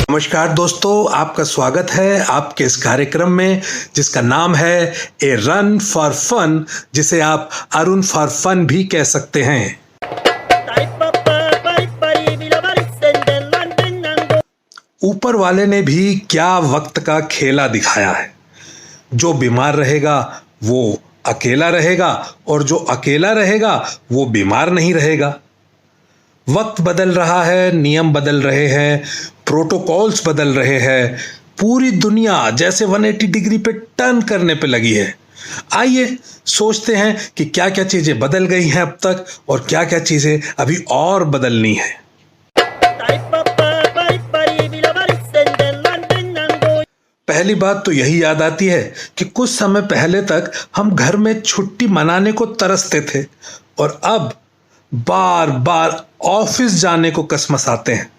नमस्कार दोस्तों, आपका स्वागत है आपके इस कार्यक्रम में जिसका नाम है ए रन फॉर फन, जिसे आप अरुण फॉर फन भी कह सकते हैं। ऊपर वाले ने भी क्या वक्त का खेला दिखाया है। जो बीमार रहेगा वो अकेला रहेगा और जो अकेला रहेगा वो बीमार नहीं रहेगा। वक्त बदल रहा है, नियम बदल रहे हैं, प्रोटोकॉल्स बदल रहे हैं, पूरी दुनिया जैसे 180 डिग्री पे टर्न करने पे लगी है। आइए सोचते हैं कि क्या क्या चीजें बदल गई हैं अब तक और क्या क्या चीजें अभी और बदलनी है। पहली बात तो यही याद आती है कि कुछ समय पहले तक हम घर में छुट्टी मनाने को तरसते थे और अब बार बार ऑफिस जाने को कसमसाते हैं।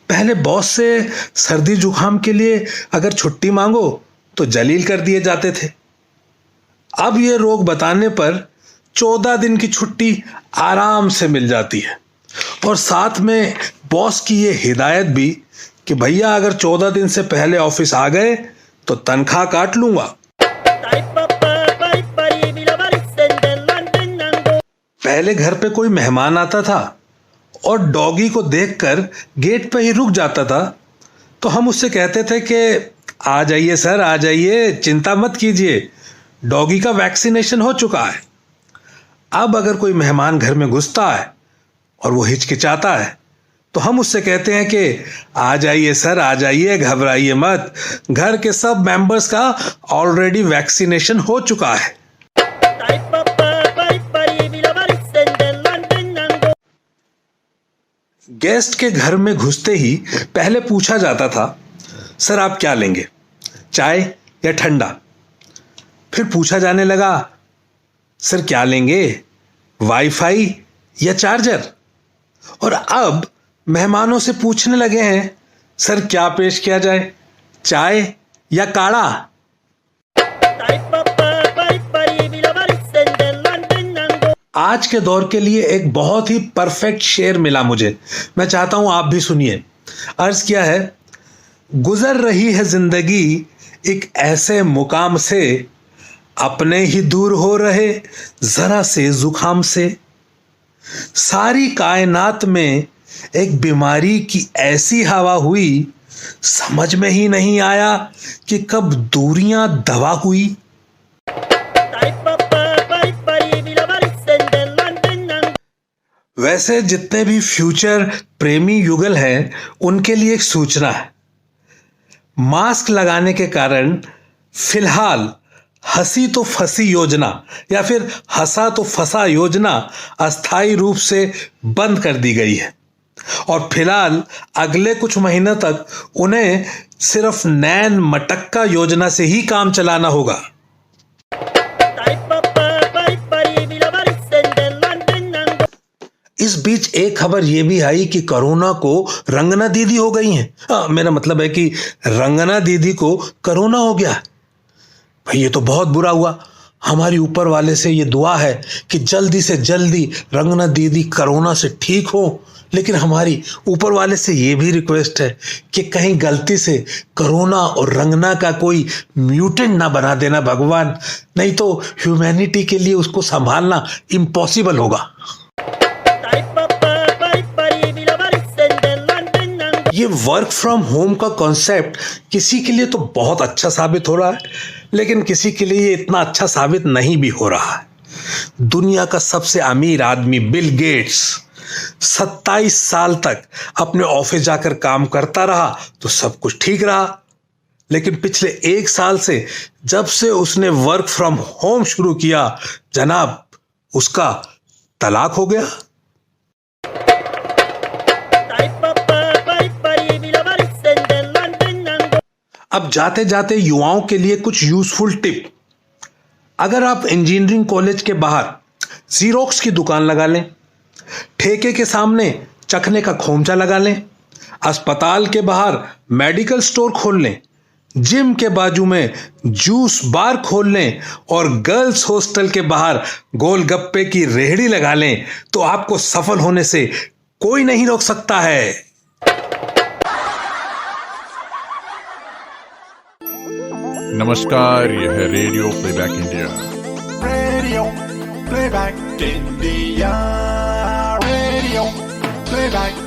पहले बॉस से सर्दी जुकाम के लिए अगर छुट्टी मांगो तो जलील कर दिए जाते थे। अब ये रोग बताने पर 14 दिन की छुट्टी आराम से मिल जाती है और साथ में बॉस की ये हिदायत भी कि भैया अगर 14 दिन से पहले ऑफिस आ गए तो तनख्वाह काट लूंगा। पहले घर पे कोई मेहमान आता था और डॉगी को देखकर गेट पे ही रुक जाता था तो हम उससे कहते थे कि आ जाइए सर, आ जाइए, चिंता मत कीजिए, डॉगी का वैक्सीनेशन हो चुका है। अब अगर कोई मेहमान घर में घुसता है और वो हिचकिचाता है तो हम उससे कहते हैं कि आ जाइए सर, आ जाइए, घबराइए मत, घर के सब मेंबर्स का ऑलरेडी वैक्सीनेशन हो चुका है। गेस्ट के घर में घुसते ही पहले पूछा जाता था, सर आप क्या लेंगे, चाय या ठंडा? फिर पूछा जाने लगा, सर क्या लेंगे, वाईफाई या चार्जर? और अब मेहमानों से पूछने लगे हैं, सर क्या पेश किया जाए, चाय या काढ़ा? आज के दौर के लिए एक बहुत ही परफेक्ट शेर मिला मुझे, मैं चाहता हूं आप भी सुनिए। अर्ज किया है, गुजर रही है जिंदगी एक ऐसे मुकाम से, अपने ही दूर हो रहे जरा से जुकाम से। सारी कायनात में एक बीमारी की ऐसी हवा हुई, समझ में ही नहीं आया कि कब दूरियां दवा हुई। वैसे जितने भी फ्यूचर प्रेमी युगल हैं उनके लिए एक सूचना है। मास्क लगाने के कारण फिलहाल हंसी तो फंसी योजना या फिर हंसा तो फंसा योजना अस्थायी रूप से बंद कर दी गई है और फिलहाल अगले कुछ महीनों तक उन्हें सिर्फ नैन मटक्का योजना से ही काम चलाना होगा। इस बीच एक खबर यह भी आई कि कोरोना को रंगना दीदी हो गई हैं। मेरा मतलब है कि रंगना दीदी को कोरोना हो गया। भाई ये तो बहुत बुरा हुआ। हमारी ऊपर वाले से ये दुआ है कि जल्दी से जल्दी रंगना दीदी कोरोना से ठीक हो, लेकिन हमारी ऊपर वाले से ये भी रिक्वेस्ट है कि कहीं गलती से कोरोना और रंगना का कोई म्यूटेंट ना बना देना भगवान, नहीं तो ह्यूमैनिटी के लिए उसको संभालना इम्पॉसिबल होगा। ये वर्क फ्रॉम होम का कॉन्सेप्ट किसी के लिए तो बहुत अच्छा साबित हो रहा है, लेकिन किसी के लिए ये इतना अच्छा साबित नहीं भी हो रहा है। दुनिया का सबसे अमीर आदमी बिल गेट्स 27 साल तक अपने ऑफिस जाकर काम करता रहा तो सब कुछ ठीक रहा, लेकिन पिछले 1 साल से जब से उसने वर्क फ्रॉम होम शुरू किया, जनाब उसका तलाक हो गया। अब जाते जाते युवाओं के लिए कुछ यूजफुल टिप। अगर आप इंजीनियरिंग कॉलेज के बाहर जीरोक्स की दुकान लगा लें, ठेके के सामने चखने का खोमचा लगा लें, अस्पताल के बाहर मेडिकल स्टोर खोल लें, जिम के बाजू में जूस बार खोल लें और गर्ल्स हॉस्टल के बाहर गोलगप्पे की रेहड़ी लगा लें, तो आपको सफल होने से कोई नहीं रोक सकता है। नमस्कार, यह है radio playback India. Radio playback India, radio playback